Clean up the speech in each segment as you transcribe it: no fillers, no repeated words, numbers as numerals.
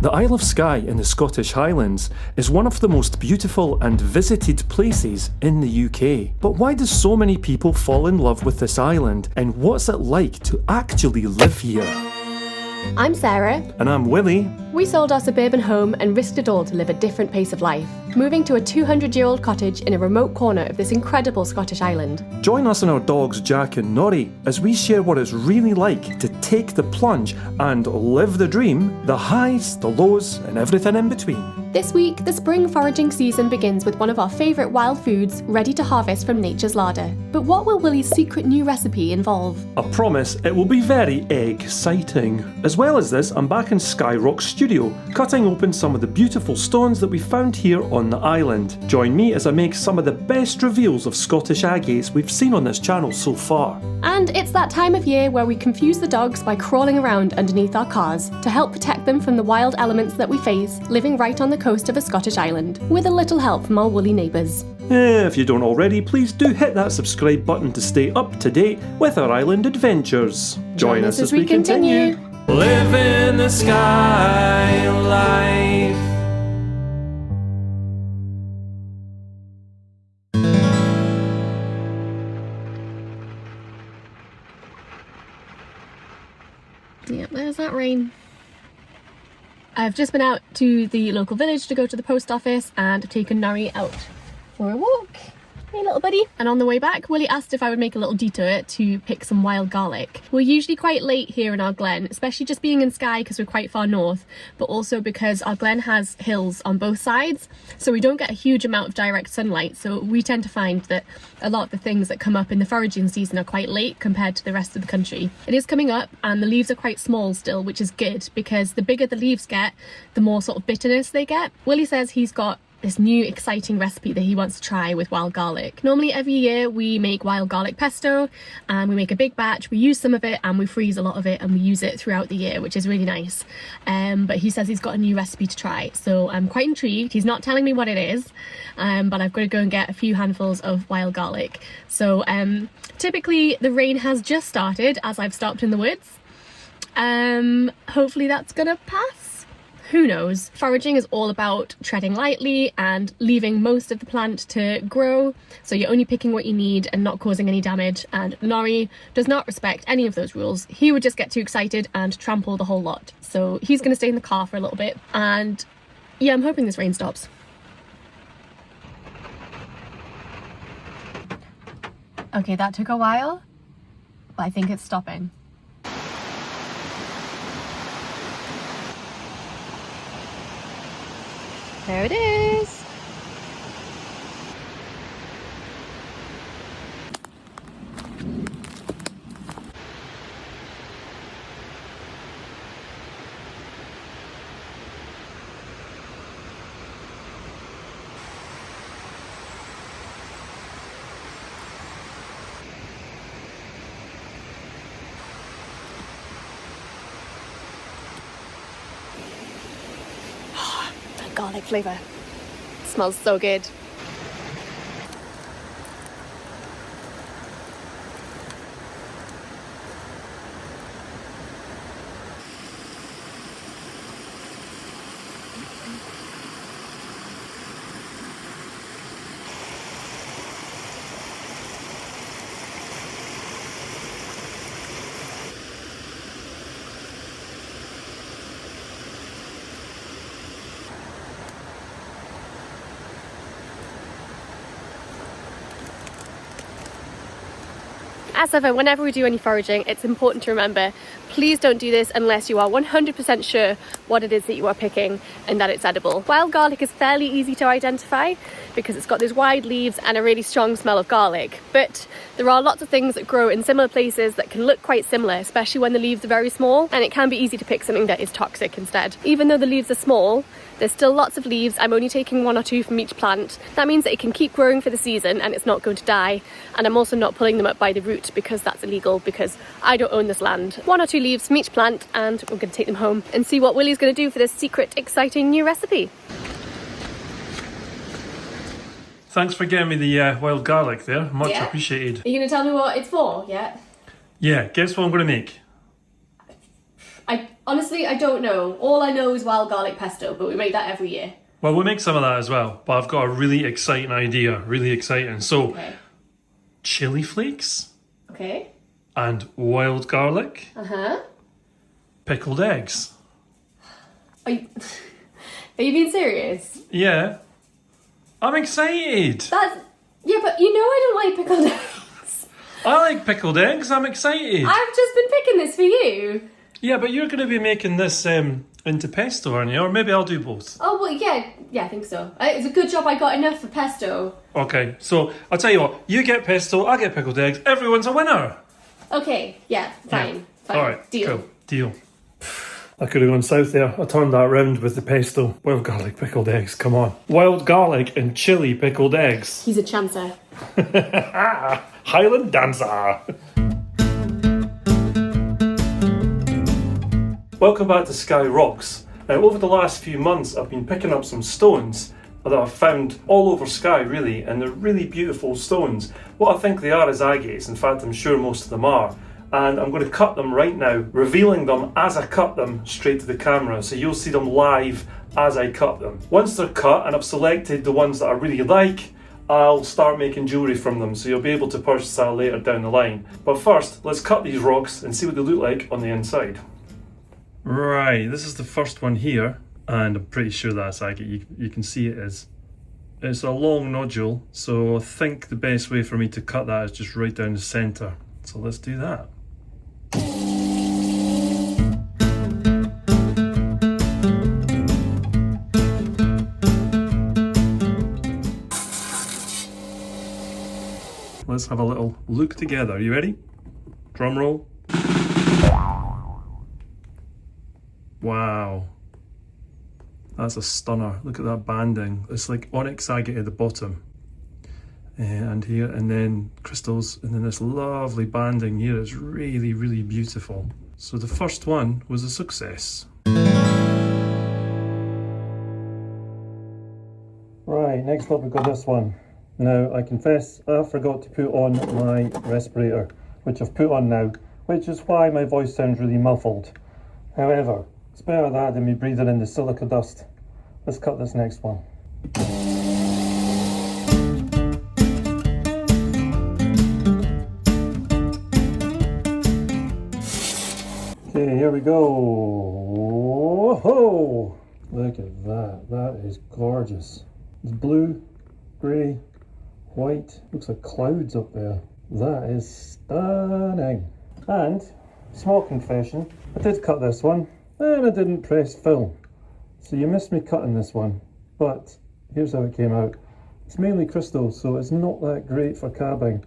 The Isle of Skye in the Scottish Highlands is one of the most beautiful and visited places in the UK. But why do so many people fall in love with this island, and what's it like to actually live here? I'm Sarah. And I'm Willie. We sold our suburban home and risked it all to live a different pace of life, moving to a 200-year-old cottage in a remote corner of this incredible Scottish island. Join us and our dogs Jack and Nori as we share what it's really like to take the plunge and live the dream, the highs, the lows, and everything in between. This week, the spring foraging season begins with one of our favourite wild foods ready to harvest from nature's larder. But what will Willie's secret new recipe involve? I promise it will be very exciting. As well as this, I'm back in Skye Rock Studio, cutting open some of the beautiful stones that we found here on the island. Join me as I make some of the best reveals of Scottish agates we've seen on this channel so far. And it's that time of year where we confuse the dogs by crawling around underneath our cars to help protect them from the wild elements that we face living right on the coast of a Scottish island, with a little help from our woolly neighbours. If you don't already, please do hit that subscribe button to stay up to date with our island adventures. Join us as we continue. Living the Skye life. Yep, there's that rain. I've just been out to the local village to go to the post office and I've taken Nori out for a walk. Hey little buddy. And on the way back, Willie asked if I would make a little detour to pick some wild garlic. We're usually quite late here in our glen, especially just being in Skye because we're quite far north, but also because our glen has hills on both sides, so we don't get a huge amount of direct sunlight, so we tend to find that a lot of the things that come up in the foraging season are quite late compared to the rest of the country. It is coming up and the leaves are quite small still, which is good because the bigger the leaves get, the more sort of bitterness they get. Willie says he's got this new exciting recipe that he wants to try with wild garlic. Normally every year we make wild garlic pesto and we make a big batch, we use some of it and we freeze a lot of it and we use it throughout the year, which is really nice. But he says he's got a new recipe to try, so I'm quite intrigued. He's not telling me what it is, but I've got to go and get a few handfuls of wild garlic. So typically the rain has just started as I've stopped in the woods. Hopefully that's gonna pass. Who knows? Foraging is all about treading lightly and leaving most of the plant to grow, so you're only picking what you need and not causing any damage, and Nori does not respect any of those rules. He would just get too excited and trample the whole lot. So he's going to stay in the car for a little bit, and yeah, I'm hoping this rain stops. Okay, that took a while, but I think it's stopping. There it is. Garlic flavour. It smells so good. As ever, whenever we do any foraging, it's important to remember, please don't do this unless you are 100% sure what it is that you are picking and that it's edible. Wild garlic is fairly easy to identify because it's got those wide leaves and a really strong smell of garlic. But there are lots of things that grow in similar places that can look quite similar, especially when the leaves are very small, and it can be easy to pick something that is toxic instead. Even though the leaves are small, there's still lots of leaves. I'm only taking 1 or 2 from each plant. That means that it can keep growing for the season and it's not going to die. And I'm also not pulling them up by the root because that's illegal, because I don't own this land. 1 or 2 leaves from each plant, and we're going to take them home and see what Willie's going to do for this secret, exciting new recipe. Thanks for getting me the wild garlic there. Much appreciated. Are you going to tell me what it's for yet? Yeah, guess what I'm going to make? I honestly, I don't know. All I know is wild garlic pesto, but we make that every year. Well, we'll make some of that as well, but I've got a really exciting idea, really exciting. So, Okay. chili flakes Okay. and wild garlic, Uh-huh. pickled eggs. Are you being serious? Yeah. I'm excited. Yeah, but you know I don't like pickled eggs. I like pickled eggs. I'm excited. I've just been picking this for you. Yeah, but you're going to be making this into pesto, aren't you? Or maybe I'll do both. Oh, well, yeah, I think so. It's a good job I got enough for pesto. Okay, so I'll tell you what. You get pesto, I get pickled eggs. Everyone's a winner. Okay, yeah, fine. All right, Deal. cool. Deal. I could have gone south there. I turned that round with the pesto. Wild garlic pickled eggs, come on. Wild garlic and chili pickled eggs. He's a chancer. Highland dancer. Welcome back to Skye Rocks. Now, over the last few months, I've been picking up some stones that I've found all over Skye, really, and they're really beautiful stones. What I think they are is agates. In fact, I'm sure most of them are. And I'm going to cut them right now, revealing them as I cut them straight to the camera, so you'll see them live as I cut them. Once they're cut and I've selected the ones that I really like, I'll start making jewellery from them, so you'll be able to purchase that later down the line. But first, let's cut these rocks and see what they look like on the inside. Right, this is the first one here, and I'm pretty sure that's agate. You can see it is. It's a long nodule, so I think the best way for me to cut that is just right down the centre. So let's do that. Let's have a little look together. Are you ready? Drum roll. Wow. That's a stunner. Look at that banding. It's like onyx agate at the bottom. And here, and then crystals, and then this lovely banding here is really, really beautiful. So the first one was a success. Right, next up we've got this one. Now, I confess, I forgot to put on my respirator, which I've put on now, which is why my voice sounds really muffled. However, it's better that than me breathing in the silica dust. Let's cut this next one. Okay, here we go. Whoa! Look at that. That is gorgeous. It's blue, grey, white. Looks like clouds up there. That is stunning. And, small confession, I did cut this one and I didn't press film. So you missed me cutting this one. But here's how it came out. It's mainly crystal, so it's not that great for cabbing.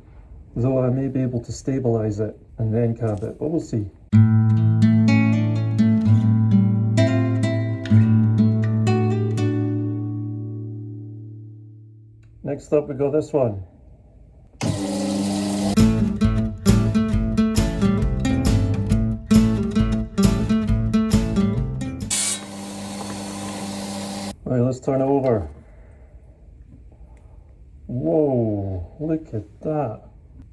Though I may be able to stabilise it and then cab it, but we'll see. Next up we got this one. Right, let's turn it over. Whoa, look at that.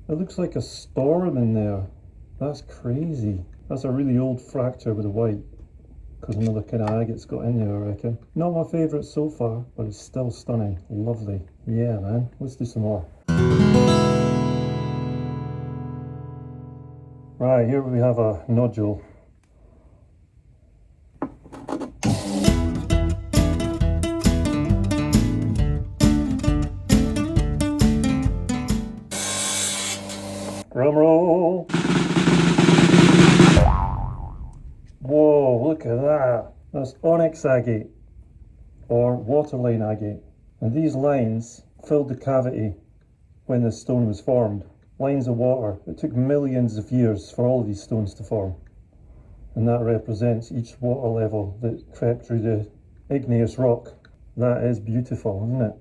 It looks like a storm in there. That's crazy. That's a really old fracture with the white, because another kind of agate's got in there, I reckon. Not my favourite so far, but it's still stunning. Lovely. Yeah, man. Let's do some more. Right, here we have a nodule. Drum roll. Whoa, look at that. That's onyx agate, or waterline agate. And these lines filled the cavity when this stone was formed. Lines of water. It took millions of years for all of these stones to form. And that represents each water level that crept through the igneous rock. That is beautiful, isn't it?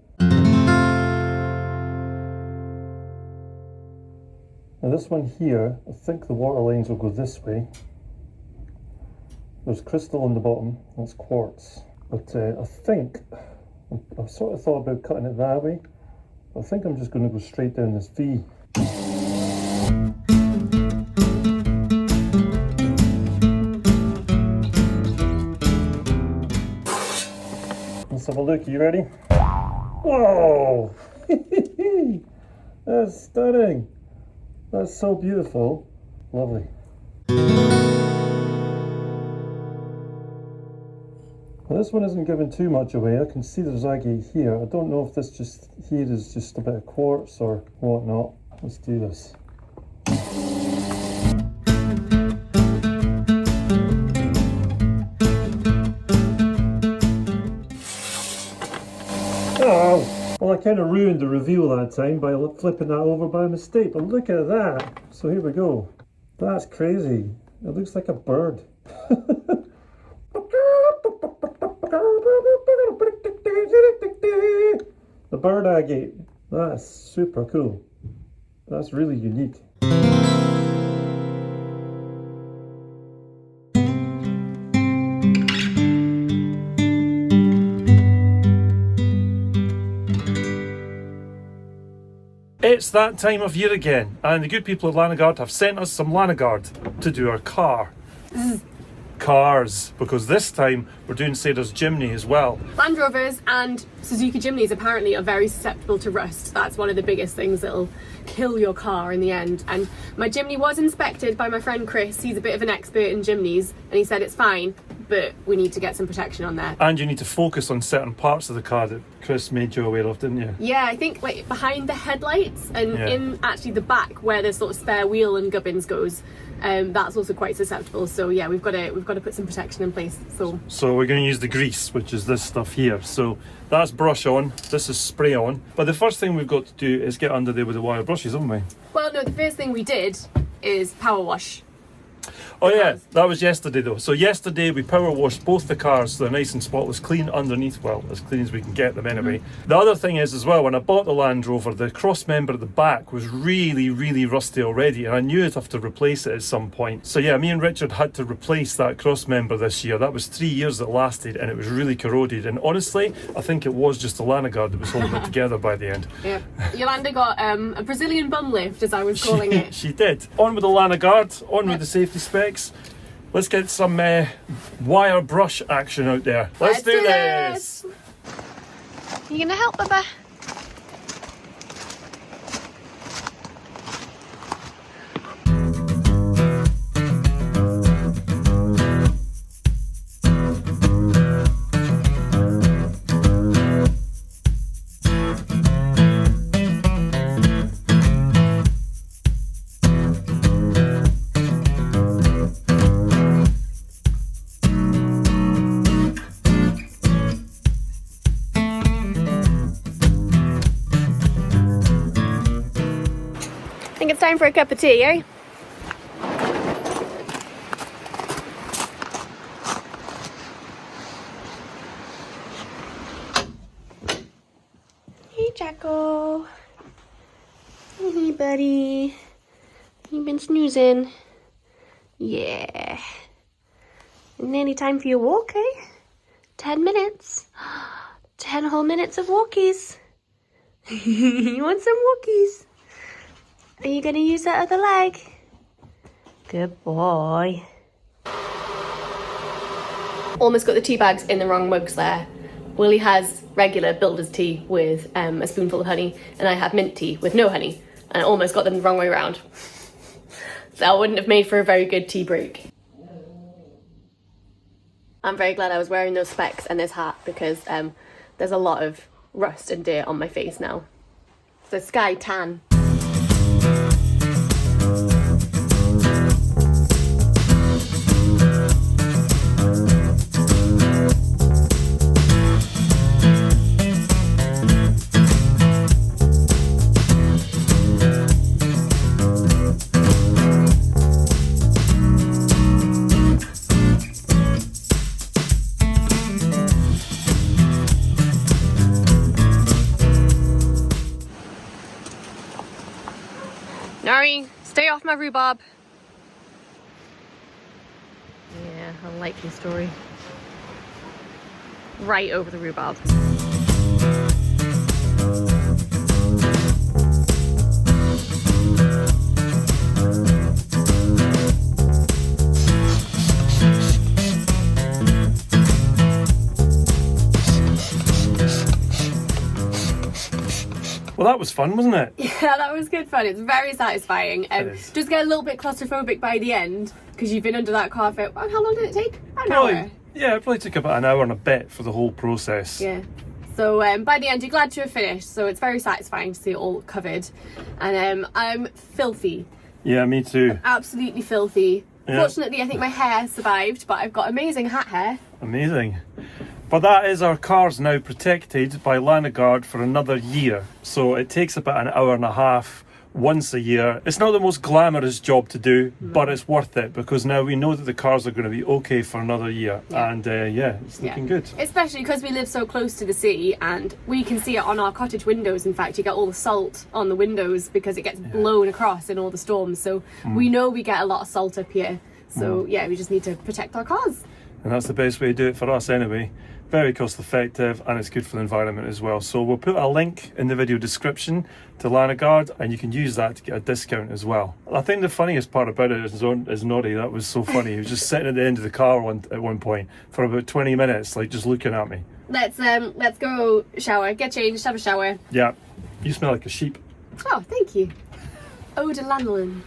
Now this one here, I think the water lines will go this way. There's crystal on the bottom, that's quartz. But I think, I've sort of thought about cutting it that way, but I think I'm just going to go straight down this V. Let's have a look. Are you ready? Whoa! That's stunning. That's so beautiful. Lovely. Well, this one isn't giving too much away. I can see there's agate here. I don't know if this just here is just a bit of quartz or whatnot. Let's do this. Oh, well, I kind of ruined the reveal that time by flipping that over by mistake, but look at that. So here we go. That's crazy. It looks like a bird. The bird agate. That's super cool. That's really unique. It's that time of year again, and the good people at Lanagard have sent us some Lanagard to do our cars, because this time we're doing Sarah's Jimny as well. Land Rovers and Suzuki Jimneys apparently are very susceptible to rust. That's one of the biggest things that'll kill your car in the end. And my Jimny was inspected by my friend Chris. He's a bit of an expert in Jimneys, and he said it's fine, but we need to get some protection on there. And you need to focus on certain parts of the car that Chris made you aware of, didn't you? Yeah, I think like behind the headlights and in actually the back where the sort of spare wheel and gubbins goes. That's also quite susceptible, so yeah, we've got to put some protection in place. So we're going to use the grease, which is this stuff here. So that's brush on, this is spray on. But the first thing we've got to do is get under there with the wire brushes, haven't we? Well, no, the first thing we did is power wash. Oh yeah, that was yesterday though. So yesterday we power washed both the cars so they're nice and spotless, clean underneath, well, as clean as we can get them anyway. The other thing is as well, when I bought the Land Rover, the cross member at the back was really, really rusty already, and I knew I'd have to replace it at some point. So yeah, me and Richard had to replace that cross member this year. That was 3 years it lasted, and it was really corroded. And honestly, I think it was just the Lanagard that was holding it together by the end. Yeah, Yolanda got a Brazilian bum lift, as I was calling it. She did. On with the Lanagard, on with the safety specs. Let's get some wire brush action out there. Let's do this! You gonna help, Bubba? I think it's time for a cup of tea, eh? Hey, Jacko. Hey, buddy. You been snoozing? Yeah. Nearly time for your walk, eh? 10 minutes. 10 whole minutes of walkies. You want some walkies? Are you going to use that other leg? Good boy. Almost got the tea bags in the wrong mugs there. Willie has regular builder's tea with a spoonful of honey, and I have mint tea with no honey, and I almost got them the wrong way around. That wouldn't have made for a very good tea break. I'm very glad I was wearing those specs and this hat, because there's a lot of rust and dirt on my face now. It's a Skye tan. Nori, stay off my rhubarb. Yeah, unlikely story. Right over the rhubarb. Well, that was fun, wasn't it? Yeah, that was good fun. It's very satisfying. is. Just get a little bit claustrophobic by the end because you've been under that car for, how long did it take? An Probably, hour. yeah, it probably took about an hour and a bit for the whole process. Yeah. So by the end, you're glad to have finished. So it's very satisfying to see it all covered. And I'm filthy. Yeah, me too. Absolutely filthy. Yeah. Fortunately, I think my hair survived, but I've got amazing hat hair. Amazing. But that is, our car's now protected by Landguard for another year. So it takes about an hour and a half once a year. It's not the most glamorous job to do, but it's worth it because now we know that the cars are going to be okay for another year. Yeah. And it's looking good. Especially because we live so close to the sea and we can see it on our cottage windows. In fact, you get all the salt on the windows because it gets blown across in all the storms. So we know we get a lot of salt up here. So yeah, we just need to protect our cars. And that's the best way to do it for us anyway. Very cost effective and it's good for the environment as well. So we'll put a link in the video description to Landguard and you can use that to get a discount as well. I think the funniest part about it is Nori. That was so funny. He was just sitting at the end of the car at one point for about 20 minutes, like just looking at me. Let's go shower, get changed, have a shower. Yeah, you smell like a sheep. Oh, thank you. Ode lanolin.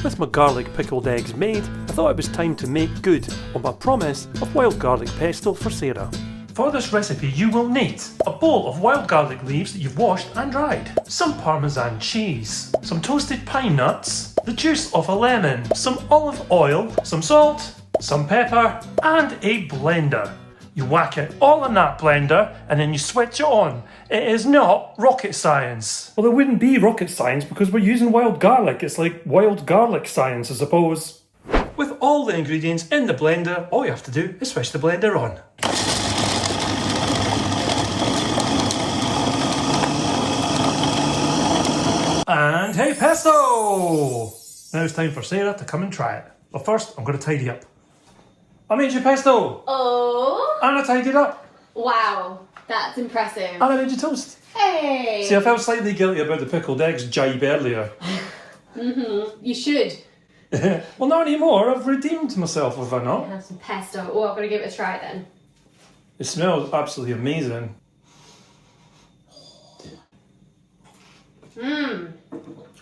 With my garlic pickled eggs made, I thought it was time to make good on my promise of wild garlic pesto for Sarah. For this recipe you will need a bowl of wild garlic leaves that you've washed and dried, some Parmesan cheese, some toasted pine nuts, the juice of a lemon, some olive oil, some salt, some pepper and a blender. You whack it all in that blender and then you switch it on. It is not rocket science. Well, it wouldn't be rocket science because we're using wild garlic. It's like wild garlic science, I suppose. With all the ingredients in the blender, all you have to do is switch the blender on. And hey, pesto! Now it's time for Sarah to come and try it. But first, I'm going to tidy up. I made you pesto! Oh! And I tidied up. Wow, that's impressive. And I made you toast. Hey! See, I felt slightly guilty about the pickled eggs jibe earlier. You should. Well, not anymore. I've redeemed myself, have I not? Have some pesto. Oh, I'm going to give it a try then. It smells absolutely amazing. Mmm.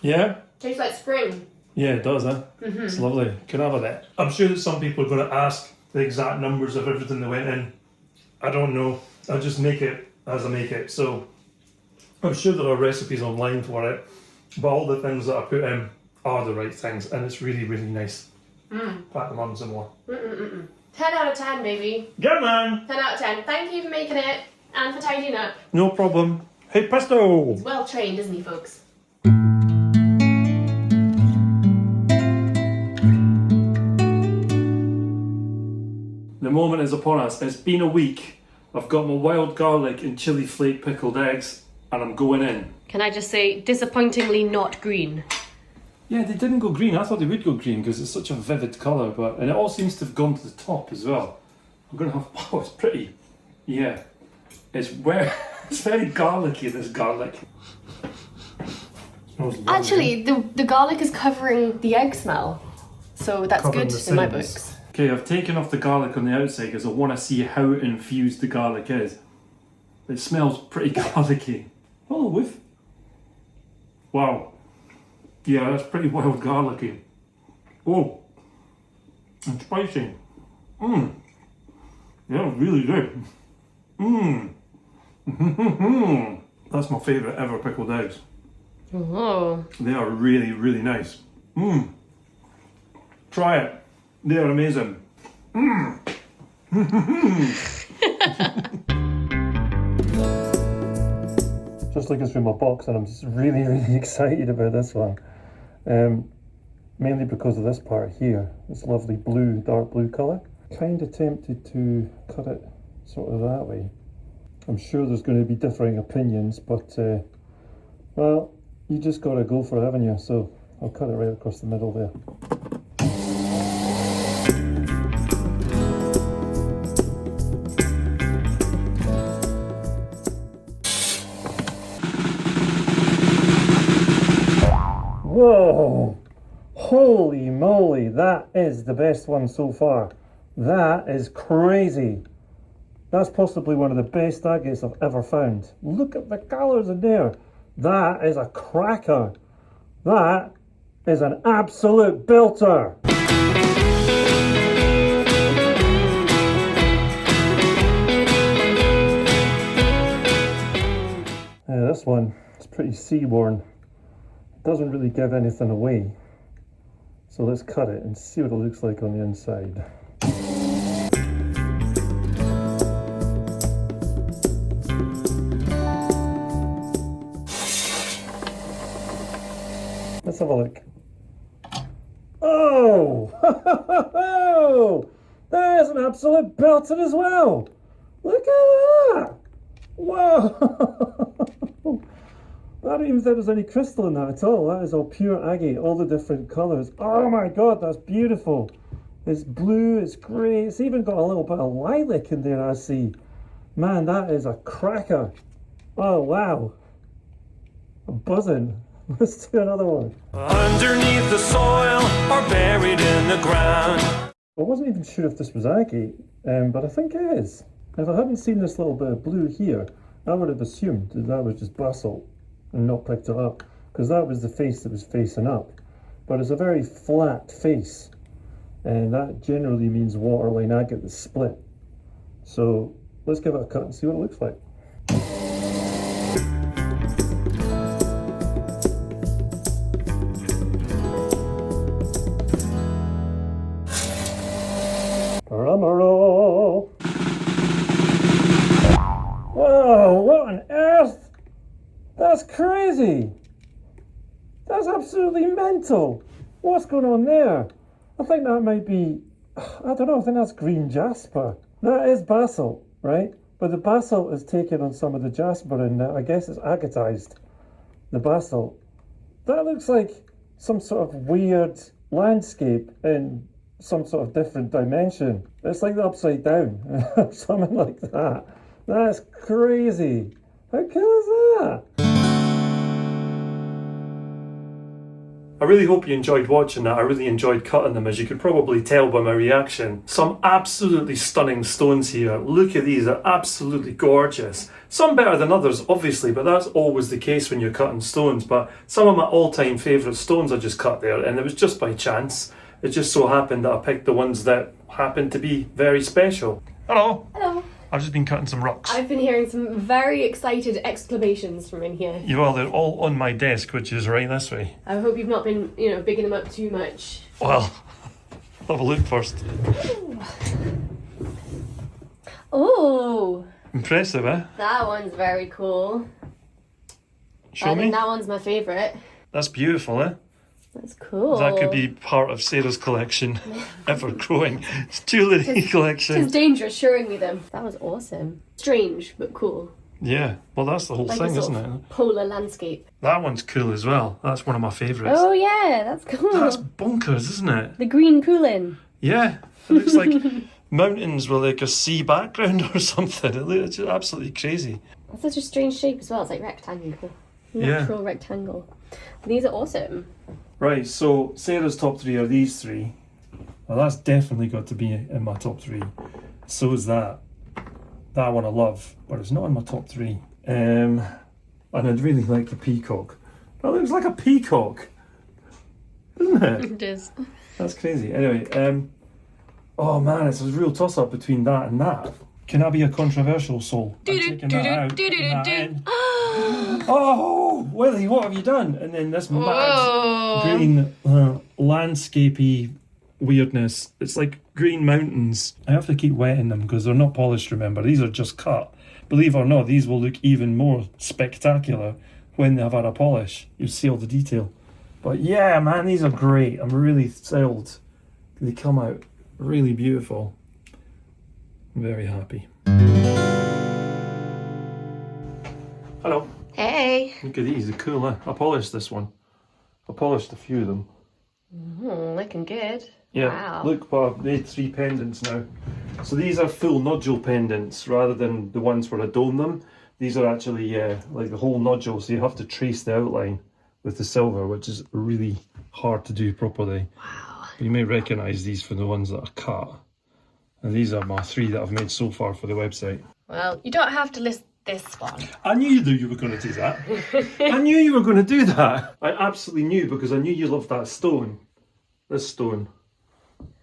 Yeah? Tastes like spring. Yeah, it does, huh? It's lovely. Can I have that? I'm sure that some people are going to ask the exact numbers of everything that went in. I don't know. I'll just make it as I make it. So I'm sure there are recipes online for it, but all the things that I put in are the right things, and it's really, really nice. Pat them on some more. 10 out of 10, baby. Good man! 10 out of 10. Thank you for making it and for tidying up. No problem. Hey, pesto! He's well trained, isn't he, folks? The moment is upon us. It's been a week. I've got my wild garlic and chili flake pickled eggs, and I'm going in. Can I just say, disappointingly not green? Yeah, they didn't go green. I thought they would go green because it's such a vivid colour, and it all seems to have gone to the top as well. I'm going to have... Oh, it's pretty. Yeah. It's very garlicky, this garlic. Smells lovely. Actually, the garlic is covering the egg smell. So that's Covering good the in my sins. books. Okay, I've taken off the garlic on the outside because I want to see how infused the garlic is. It smells pretty garlicky. Oh, whiff. Wow. Yeah, that's pretty wild garlicky. Oh. And spicy. Mmm. Yeah, really good. Mmm. That's my favourite ever pickled eggs. Oh. They are really, really nice. Mmm. Try it. They are amazing. Mmm. Just looking through my box and I'm just really, really excited about this one. Mainly because of this part here, this lovely blue, dark blue colour. Kind of tempted to cut it sort of that way. I'm sure there's going to be differing opinions, but well, you just got to go for it, haven't you? So I'll cut it right across the middle there. Whoa! Holy moly, that is the best one so far. That is crazy. That's possibly one of the best agates I've ever found. Look at the colours in there. That is a cracker. That is an absolute belter. Yeah, this one is pretty sea-worn. Doesn't really give anything away. So let's cut it and see what it looks like on the inside. Let's have a look. Oh! That is an absolute belter as well! Look at that! Whoa! I don't even think there's any crystal in that at all. That is all pure agate, all the different colours. Oh my god, that's beautiful. It's blue, it's grey, it's even got a little bit of lilac in there, I see. Man, that is a cracker. Oh wow. I'm buzzing. Let's do another one. Underneath the soil or buried in the ground. I wasn't even sure if this was agate, but I think it is. If I hadn't seen this little bit of blue here, I would have assumed that was just basalt and not picked it up, because that was the face that was facing up. But it's a very flat face, and that generally means waterline agate that's split. So let's give it a cut and see what it looks like. Drumroll. Whoa, what on earth? That's crazy. That's absolutely mental. What's going on there? I think that might be, I don't know, I think that's green jasper. That is basalt, right? But the basalt is taken on some of the jasper and I guess it's agatized, the basalt. That looks like some sort of weird landscape in some sort of different dimension. It's like the upside down, something like that. That's crazy. How cool is that? I really hope you enjoyed watching that. I really enjoyed cutting them, as you could probably tell by my reaction. Some absolutely stunning stones here. Look at these, they're absolutely gorgeous. Some better than others, obviously, but that's always the case when you're cutting stones. But some of my all-time favourite stones I just cut there, and it was just by chance. It just so happened that I picked the ones that happened to be very special. Hello. Hello. I've just been cutting some rocks. I've been hearing some very excited exclamations from in here. Yeah, well, they're all on my desk, which is right this way. I hope you've not been, bigging them up too much. Well, I'll have a look first. Oh, Impressive, eh? that one's very cool. Show I me. think that one's my favourite. That's beautiful, eh? That's cool. That could be part of Sarah's collection, ever growing jewellery collection. It's dangerous showing me them. That was awesome. Strange, but cool. Yeah, well, that's the whole Like thing, a sort isn't of it? polar landscape. That one's cool as well. That's one of my favourites. Oh yeah, that's cool. That's bonkers, isn't it? The green poolin. Yeah, it looks like mountains with like a sea background or something. It's just absolutely crazy. That's such a strange shape as well. It's like rectangle. Yeah. Natural rectangle. These are awesome. Right, so Sarah's top three are these three. Well, that's definitely got to be in my top three. So is that. That one I love, but it's not in my top three. And I'd really like the peacock. That looks like a peacock, isn't it? It is. That's crazy. Anyway, oh man, it's a real toss-up between that and that. Can I be a controversial soul? I'm taking that out, putting that in. Oh, Willie, what have you done? And then this mad green landscapey weirdness. It's like green mountains. I have to keep wetting them because they're not polished, remember. These are just cut. Believe it or not, these will look even more spectacular when they've had a polish. You see all the detail. But yeah, man, these are great. I'm really thrilled. They come out really beautiful. I'm very happy. Hello. Hey. Look at these, they're cool, eh? I polished this one. I polished a few of them. Looking good. Yeah, Wow. look, Bob, they had 3 pendants now. So these are full nodule pendants rather than the ones where I dome them. These are actually like the whole nodule, so you have to trace the outline with the silver, which is really hard to do properly. Wow. You may recognise these from the ones that are cut. And these are my 3 that I've made so far for the website. Well, you don't have to list this one. I knew you were going to do that. I knew you were going to do that. I absolutely knew, because I knew you loved that stone. This stone.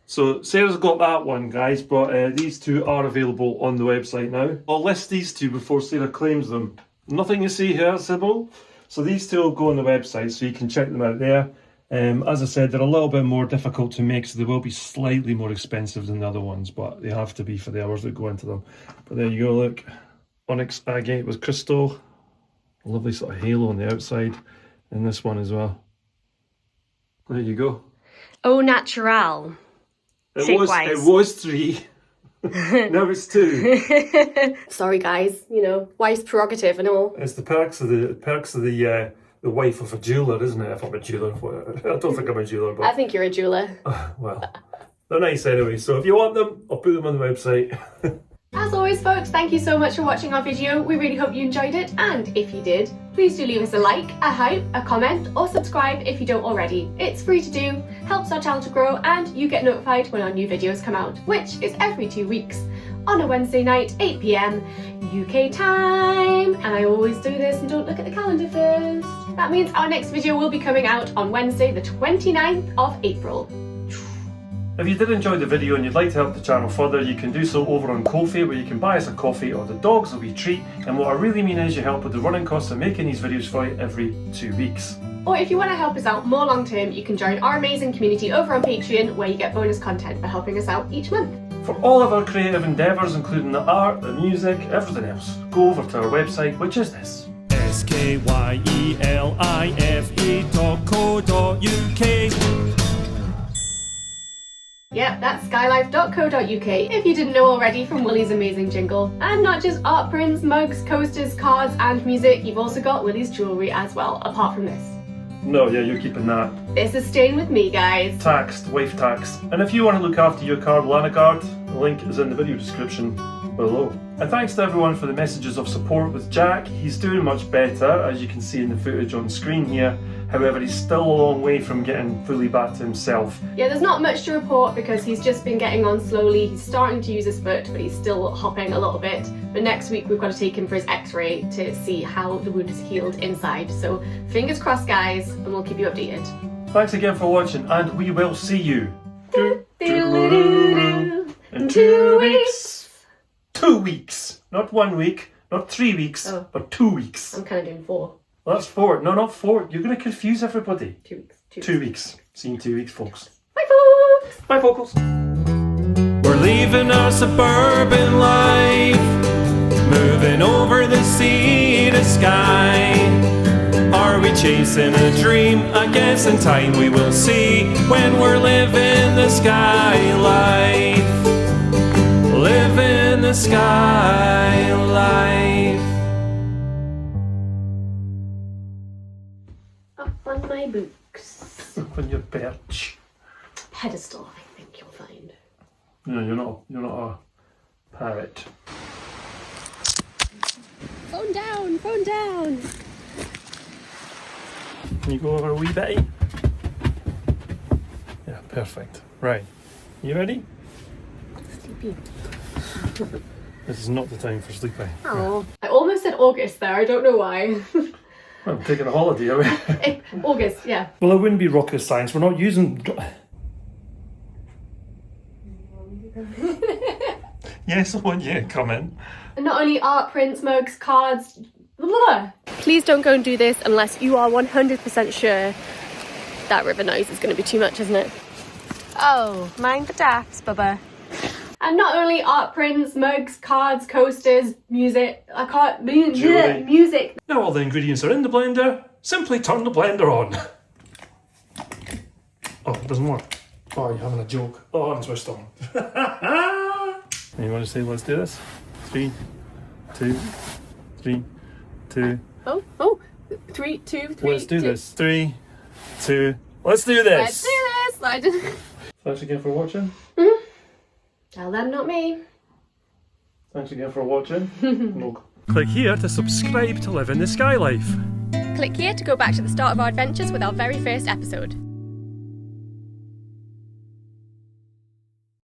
So Sarah's got that one, guys, but these 2 are available on the website now. I'll list these 2 before Sarah claims them. Nothing you see here, Sybil. So these 2 will go on the website, so you can check them out there. As I said, they're a little bit more difficult to make, so they will be slightly more expensive than the other ones, but they have to be for the hours that go into them. But there you go, look. Onyx agate with crystal. A lovely sort of halo on the outside. And this one as well. There you go. Au natural. It was 3. Now it's 2. Sorry guys, you know, wife's prerogative and all. It's the perks of the wife of a jeweller, isn't it? If I'm a jeweller, I don't think I'm a jeweller, but I think you're a jeweller. well, they're nice anyway. So if you want them, I'll put them on the website. As always, folks, thank you so much for watching our video. We really hope you enjoyed it, and if you did, please do leave us a like, a hype, a comment, or subscribe if you don't already. It's free to do, helps our channel to grow, and you get notified when our new videos come out, which is every 2 weeks on a Wednesday night, 8 PM UK time. And I always do this and don't look at the calendar first. That means our next video will be coming out on Wednesday, the 29th of April. If you did enjoy the video and you'd like to help the channel further, you can do so over on Ko-fi, where you can buy us a coffee or the dogs a wee treat. And what I really mean is you help with the running costs of making these videos for you every 2 weeks. Or if you want to help us out more long term, you can join our amazing community over on Patreon, where you get bonus content for helping us out each month. For all of our creative endeavours, including the art, the music, everything else, go over to our website, which is this. SkyLife.co.uk. Yep, that's skylife.co.uk, if you didn't know already from Willie's amazing jingle. And not just art prints, mugs, coasters, cards and music, you've also got Willie's jewellery as well, apart from this. No, yeah, you're keeping that. This is staying with me, guys. Taxed, wife tax. And if you want to look after your card, Lana card, the link is in the video description below. And thanks to everyone for the messages of support with Jack. He's doing much better, as you can see in the footage on screen here. However, he's still a long way from getting fully back to himself. Yeah, there's not much to report because he's just been getting on slowly. He's starting to use his foot, but he's still hopping a little bit. But next week we've got to take him for his x-ray to see how the wound is healed inside. So fingers crossed, guys, and we'll keep you updated. Thanks again for watching, and we will see you In 2 weeks. 2 weeks. Not 1 week, not 3 weeks, but 2 weeks. I'm kind of doing 4. Well, that's 4. No, not 4. You're going to confuse everybody. 2 weeks. 2 weeks. See you in 2 weeks, folks. Bye, folks. Bye, folks. We're leaving our suburban life, moving over the sea to Skye. Are we chasing a dream? I guess in time we will see, when we're living the Skye life. Living the Skye life. Up on my books. Up on your perch. Pedestal, I think you'll find. No, you're not a parrot. Phone down, phone down. Can you go over a wee bitty? Yeah, perfect. Right. You ready? Sleepy. This is not the time for sleeping. Oh, I almost said August there. I don't know why. I'm taking a holiday away. August, yeah. Well, it wouldn't be rocket science. We're not using... Yes, I want you to come in. And not only art prints, mugs, cards, blah. Please don't go and do this unless you are 100% sure that river noise is going to be too much, isn't it? Oh, mind the daps, Bubba. And not only art prints, mugs, cards, coasters, music, music. Now all the ingredients are in the blender. Simply turn the blender on. Oh, it doesn't work. Oh, you're having a joke. Oh, I'm switched on. You want to say, let's do this? 3, 2, 3, 2. Oh, 3, 2, 3. Let's do this. 3, 2. Let's do this. Let's do this. I didn't. Thanks again for watching. Tell them, not me. Thanks again for watching. Click here to subscribe to live in the Skye life. Click here to go back to the start of our adventures with our very first episode.